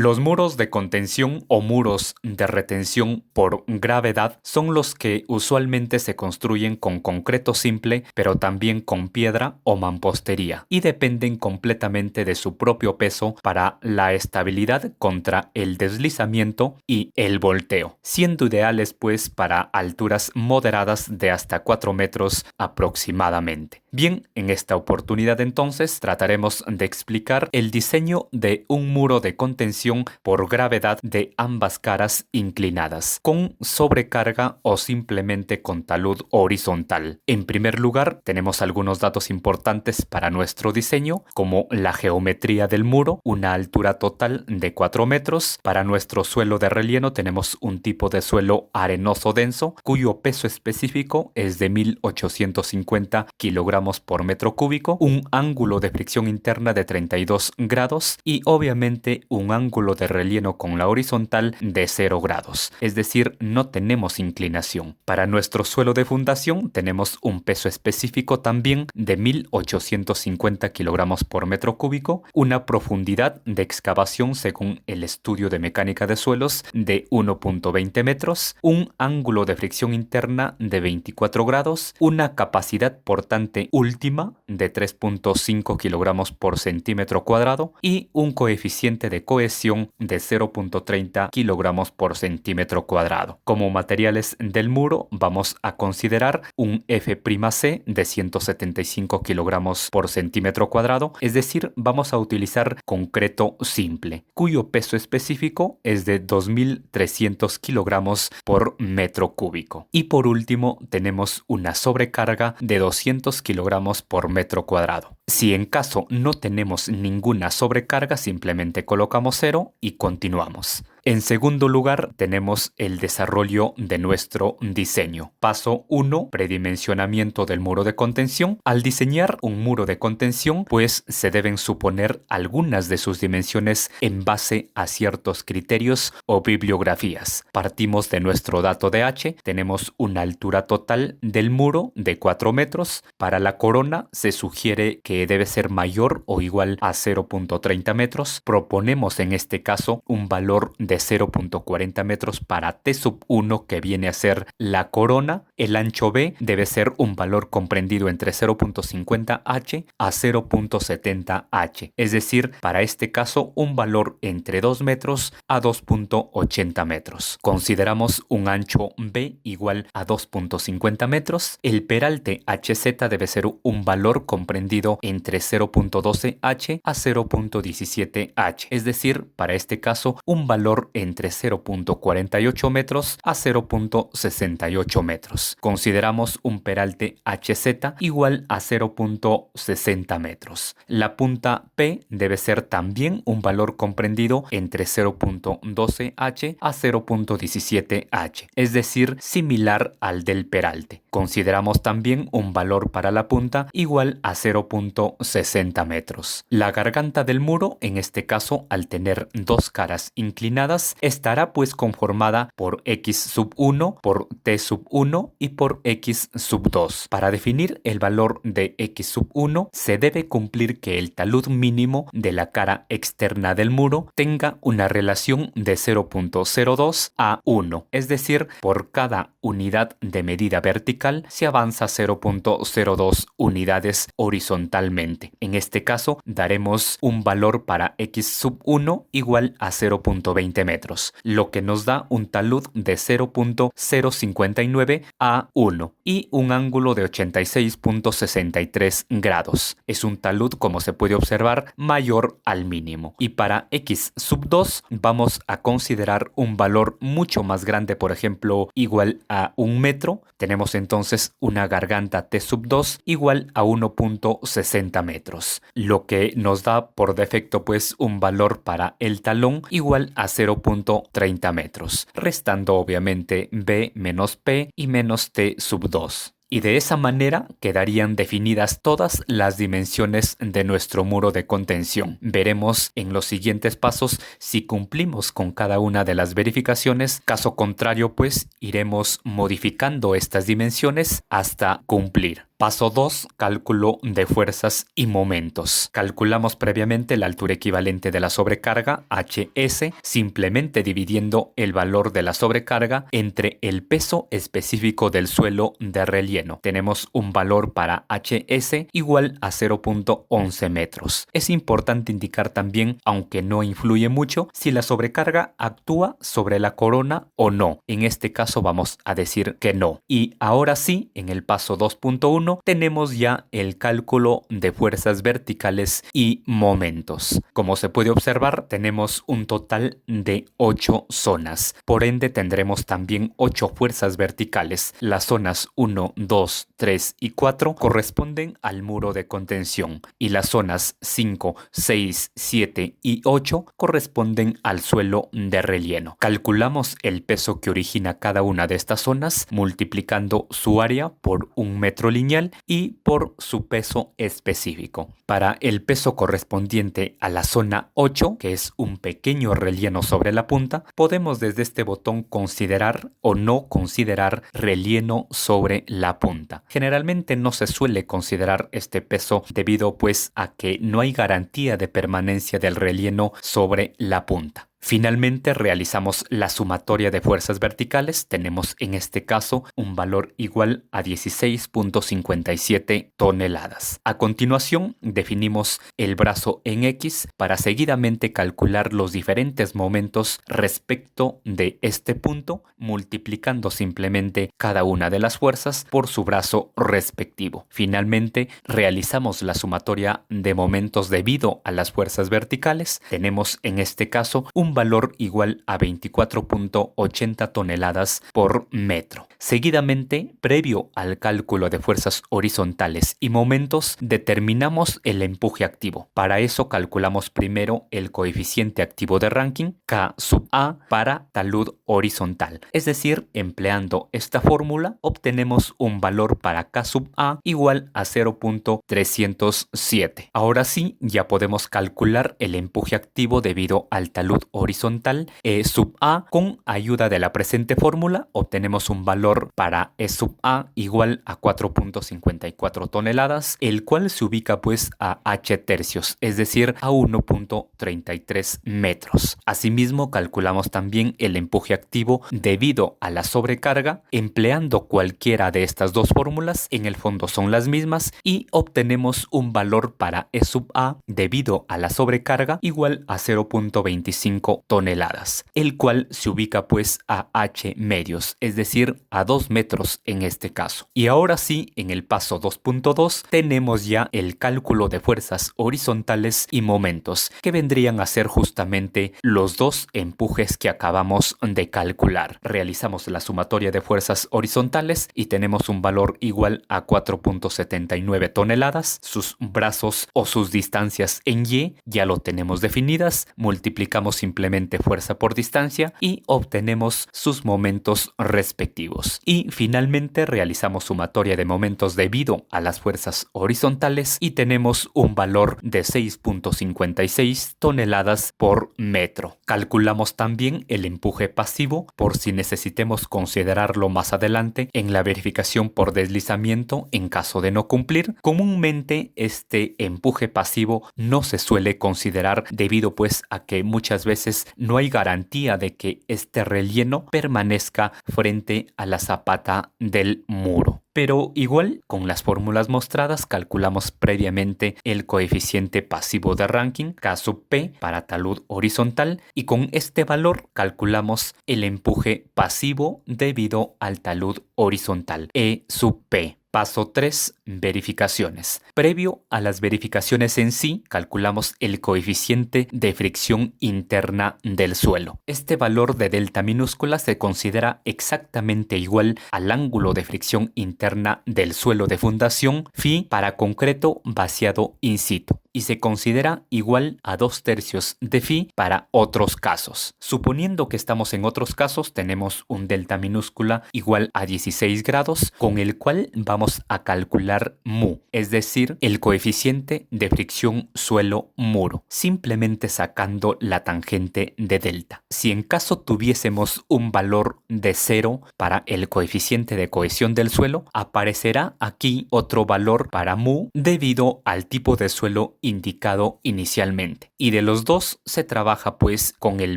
Los muros de contención o muros de retención por gravedad son los que usualmente se construyen con concreto simple, pero también con piedra o mampostería, y dependen completamente de su propio peso para la estabilidad contra el deslizamiento y el volteo, siendo ideales pues para alturas moderadas de hasta 4 metros aproximadamente. Bien, en esta oportunidad entonces trataremos de explicar el diseño de un muro de contención por gravedad de ambas caras inclinadas, con sobrecarga o simplemente con talud horizontal. En primer lugar, tenemos algunos datos importantes para nuestro diseño, como la geometría del muro, una altura total de 4 metros. Para nuestro suelo de relleno tenemos un tipo de suelo arenoso denso, cuyo peso específico es de 1850 kilogramos por metro cúbico, un ángulo de fricción interna de 32 grados y obviamente un ángulo de relleno con la horizontal de 0 grados, es decir, no tenemos inclinación. Para nuestro suelo de fundación tenemos un peso específico también de 1850 kilogramos por metro cúbico, una profundidad de excavación según el estudio de mecánica de suelos de 1.20 metros, un ángulo de fricción interna de 24 grados, una capacidad portante última de 3.5 kilogramos por centímetro cuadrado y un coeficiente de cohesión de 0.30 kilogramos por centímetro cuadrado. Como materiales del muro vamos a considerar un F'C de 175 kilogramos por centímetro cuadrado, es decir, vamos a utilizar concreto simple, cuyo peso específico es de 2.300 kilogramos por metro cúbico. Y por último tenemos una sobrecarga de 200 kilogramos por metro cuadrado. Si en caso no tenemos ninguna sobrecarga, simplemente colocamos 0 y continuamos. En segundo lugar, tenemos el desarrollo de nuestro diseño. Paso 1. Predimensionamiento del muro de contención. Al diseñar un muro de contención, pues se deben suponer algunas de sus dimensiones en base a ciertos criterios o bibliografías. Partimos de nuestro dato de H. Tenemos una altura total del muro de 4 metros. Para la corona se sugiere que debe ser mayor o igual a 0.30 metros. Proponemos en este caso un valor de 0.40 metros para T1, que viene a ser la corona. El ancho B debe ser un valor comprendido entre 0.50 H a 0.70 H, es decir, para este caso un valor entre 2 metros a 2.80 metros. Consideramos un ancho B igual a 2.50 metros. El peralte HZ debe ser un valor comprendido entre 0.12 H a 0.17 H, es decir, para este caso un valor entre 0.48 metros a 0.68 metros. Consideramos un peralte HZ igual a 0.60 metros. La punta P debe ser también un valor comprendido entre 0.12 H a 0.17 H, es decir, similar al del peralte. Consideramos también un valor para la punta igual a 0.60 metros. La garganta del muro, en este caso, al tener dos caras inclinadas, estará pues conformada por x1, por t1 y por x2. Para definir el valor de x1 se debe cumplir que el talud mínimo de la cara externa del muro tenga una relación de 0.02 a 1, es decir, por cada unidad de medida vertical se avanza 0.02 unidades horizontalmente. En este caso daremos un valor para x1 igual a 0.20 metros, lo que nos da un talud de 0.059 a 1 y un ángulo de 86.63 grados. Es un talud, como se puede observar, mayor al mínimo. Y para x2 vamos a considerar un valor mucho más grande, por ejemplo, igual a 1 metro. Tenemos entonces una garganta T2 igual a 1.60 metros, lo que nos da por defecto pues un valor para el talón igual a 0.30 metros, restando obviamente B menos P y menos T2. Y de esa manera quedarían definidas todas las dimensiones de nuestro muro de contención. Veremos en los siguientes pasos si cumplimos con cada una de las verificaciones. Caso contrario, pues iremos modificando estas dimensiones hasta cumplir. Paso 2. Cálculo de fuerzas y momentos. Calculamos previamente la altura equivalente de la sobrecarga, HS, simplemente dividiendo el valor de la sobrecarga entre el peso específico del suelo de relleno. Tenemos un valor para HS igual a 0.11 metros. Es importante indicar también, aunque no influye mucho, si la sobrecarga actúa sobre la corona o no. En este caso vamos a decir que no. Y ahora sí, en el paso 2.1 tenemos ya el cálculo de fuerzas verticales y momentos. Como se puede observar, tenemos un total de 8 zonas. Por ende, tendremos también 8 fuerzas verticales. Las zonas 1, 2, 3 y 4 corresponden al muro de contención y las zonas 5, 6, 7 y 8 corresponden al suelo de relleno. Calculamos el peso que origina cada una de estas zonas multiplicando su área por un metro lineal y por su peso específico. Para el peso correspondiente a la zona 8, que es un pequeño relleno sobre la punta, podemos desde este botón considerar o no considerar relleno sobre la punta. Generalmente no se suele considerar este peso debido pues a que no hay garantía de permanencia del relleno sobre la punta. Finalmente realizamos la sumatoria de fuerzas verticales. Tenemos en este caso un valor igual a 16.57 toneladas. A continuación definimos el brazo en X para seguidamente calcular los diferentes momentos respecto de este punto, multiplicando simplemente cada una de las fuerzas por su brazo respectivo. Finalmente realizamos la sumatoria de momentos debido a las fuerzas verticales. Tenemos en este caso un valor igual a 24.80 toneladas por metro. Seguidamente, previo al cálculo de fuerzas horizontales y momentos, determinamos el empuje activo. Para eso calculamos primero el coeficiente activo de Rankine, K sub A, para talud horizontal. Es decir, empleando esta fórmula, obtenemos un valor para K sub A igual a 0.307. Ahora sí, ya podemos calcular el empuje activo debido al talud horizontal E sub A. Con ayuda de la presente fórmula obtenemos un valor para E sub A igual a 4.54 toneladas, el cual se ubica pues a H tercios, es decir, a 1.33 metros. Asimismo, calculamos también el empuje activo debido a la sobrecarga, empleando cualquiera de estas dos fórmulas, en el fondo son las mismas, y obtenemos un valor para E sub A debido a la sobrecarga igual a 0.25 toneladas, el cual se ubica pues a H medios, es decir, a 2 metros en este caso. Y ahora sí, en el paso 2.2 tenemos ya el cálculo de fuerzas horizontales y momentos, que vendrían a ser justamente los dos empujes que acabamos de calcular. Realizamos la sumatoria de fuerzas horizontales y tenemos un valor igual a 4.79 toneladas. Sus brazos o sus distancias en Y ya lo tenemos definidas. Multiplicamos simplemente fuerza por distancia y obtenemos sus momentos respectivos. Y finalmente realizamos sumatoria de momentos debido a las fuerzas horizontales y tenemos un valor de 6.56 toneladas por metro. Calculamos también el empuje pasivo por si necesitemos considerarlo más adelante en la verificación por deslizamiento en caso de no cumplir. Comúnmente este empuje pasivo no se suele considerar debido pues a que muchas veces no hay garantía de que este relleno permanezca frente a la zapata del muro. Pero igual, con las fórmulas mostradas, calculamos previamente el coeficiente pasivo de Rankine, K sub P, para talud horizontal, y con este valor calculamos el empuje pasivo debido al talud horizontal, E sub P. Paso 3. Verificaciones. Previo a las verificaciones en sí, calculamos el coeficiente de fricción interna del suelo. Este valor de delta minúscula se considera exactamente igual al ángulo de fricción interna del suelo de fundación, phi, para concreto vaciado in situ. y se considera igual a 2/3 de phi para otros casos. Suponiendo que estamos en otros casos, tenemos un delta minúscula igual a 16 grados, con el cual vamos a calcular mu, es decir, el coeficiente de fricción suelo-muro, simplemente sacando la tangente de delta. Si en caso tuviésemos un valor de 0 para el coeficiente de cohesión del suelo, aparecerá aquí otro valor para mu debido al tipo de suelo indicado inicialmente. Y de los dos se trabaja pues con el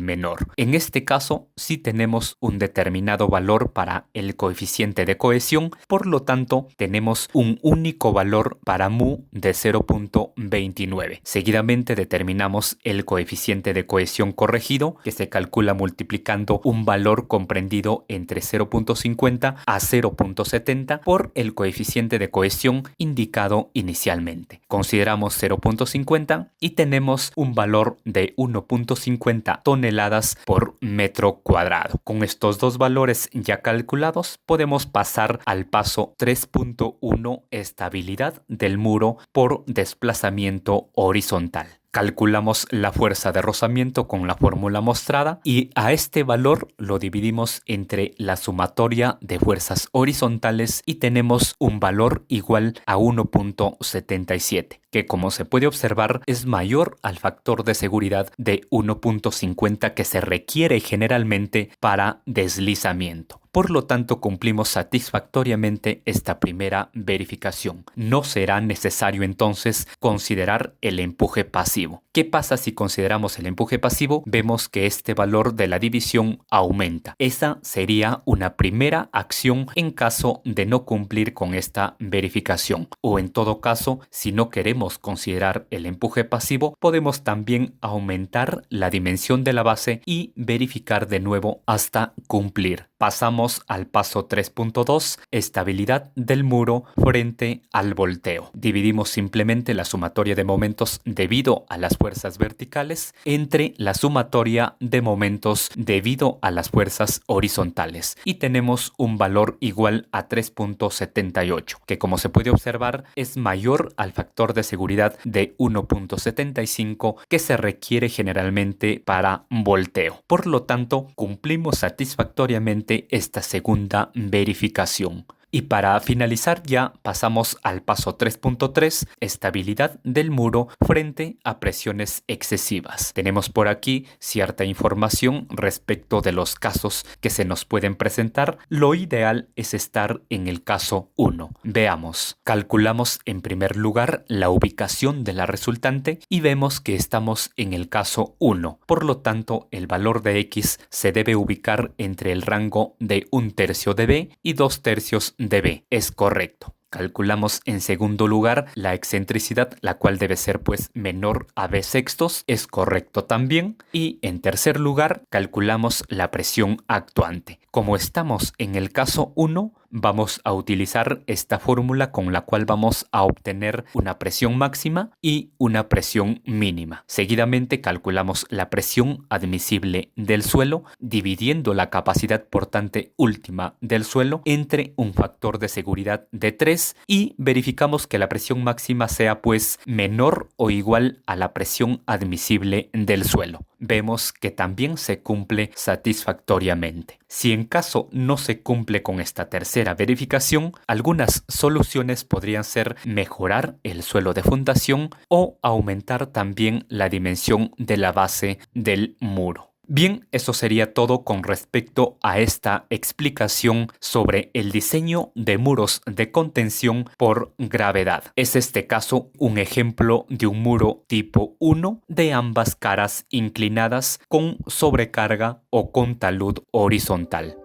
menor. En este caso sí tenemos un determinado valor para el coeficiente de cohesión, por lo tanto tenemos un único valor para mu de 0.29. Seguidamente determinamos el coeficiente de cohesión corregido, que se calcula multiplicando un valor comprendido entre 0.50 a 0.70 por el coeficiente de cohesión indicado inicialmente. Consideramos 0.50 y tenemos un valor de 1.50 toneladas por metro cuadrado. Con estos dos valores ya calculados, podemos pasar al paso 3.1, estabilidad del muro por desplazamiento horizontal. Calculamos la fuerza de rozamiento con la fórmula mostrada y a este valor lo dividimos entre la sumatoria de fuerzas horizontales y tenemos un valor igual a 1.77, que como se puede observar es mayor al factor de seguridad de 1.50 que se requiere generalmente para deslizamiento. Por lo tanto, cumplimos satisfactoriamente esta primera verificación. No será necesario entonces considerar el empuje pasivo. ¿Qué pasa si consideramos el empuje pasivo? Vemos que este valor de la división aumenta. Esa sería una primera acción en caso de no cumplir con esta verificación. O en todo caso, si no queremos considerar el empuje pasivo, podemos también aumentar la dimensión de la base y verificar de nuevo hasta cumplir. Pasamos al paso 3.2, estabilidad del muro frente al volteo. Dividimos simplemente la sumatoria de momentos debido a las fuerzas verticales entre la sumatoria de momentos debido a las fuerzas horizontales y tenemos un valor igual a 3.78, que como se puede observar es mayor al factor de seguridad de 1.75 que se requiere generalmente para volteo. Por lo tanto, cumplimos satisfactoriamente esta segunda verificación. Y para finalizar ya pasamos al paso 3.3, estabilidad del muro frente a presiones excesivas. Tenemos por aquí cierta información respecto de los casos que se nos pueden presentar. Lo ideal es estar en el caso 1. Veamos, calculamos en primer lugar la ubicación de la resultante y vemos que estamos en el caso 1. Por lo tanto, el valor de X se debe ubicar entre el rango de 1/3 de B y 2/3 de B. Es correcto. Calculamos en segundo lugar la excentricidad, la cual debe ser pues menor a B sextos, es correcto también. Y en tercer lugar calculamos la presión actuante. Como estamos en el caso 1, vamos a utilizar esta fórmula con la cual vamos a obtener una presión máxima y una presión mínima. Seguidamente calculamos la presión admisible del suelo, dividiendo la capacidad portante última del suelo entre un factor de seguridad de 3 y verificamos que la presión máxima sea pues menor o igual a la presión admisible del suelo. Vemos que también se cumple satisfactoriamente. Si en caso no se cumple con esta tercera verificación, algunas soluciones podrían ser mejorar el suelo de fundación o aumentar también la dimensión de la base del muro. Bien, eso sería todo con respecto a esta explicación sobre el diseño de muros de contención por gravedad. Es este caso un ejemplo de un muro tipo 1 de ambas caras inclinadas con sobrecarga o con talud horizontal.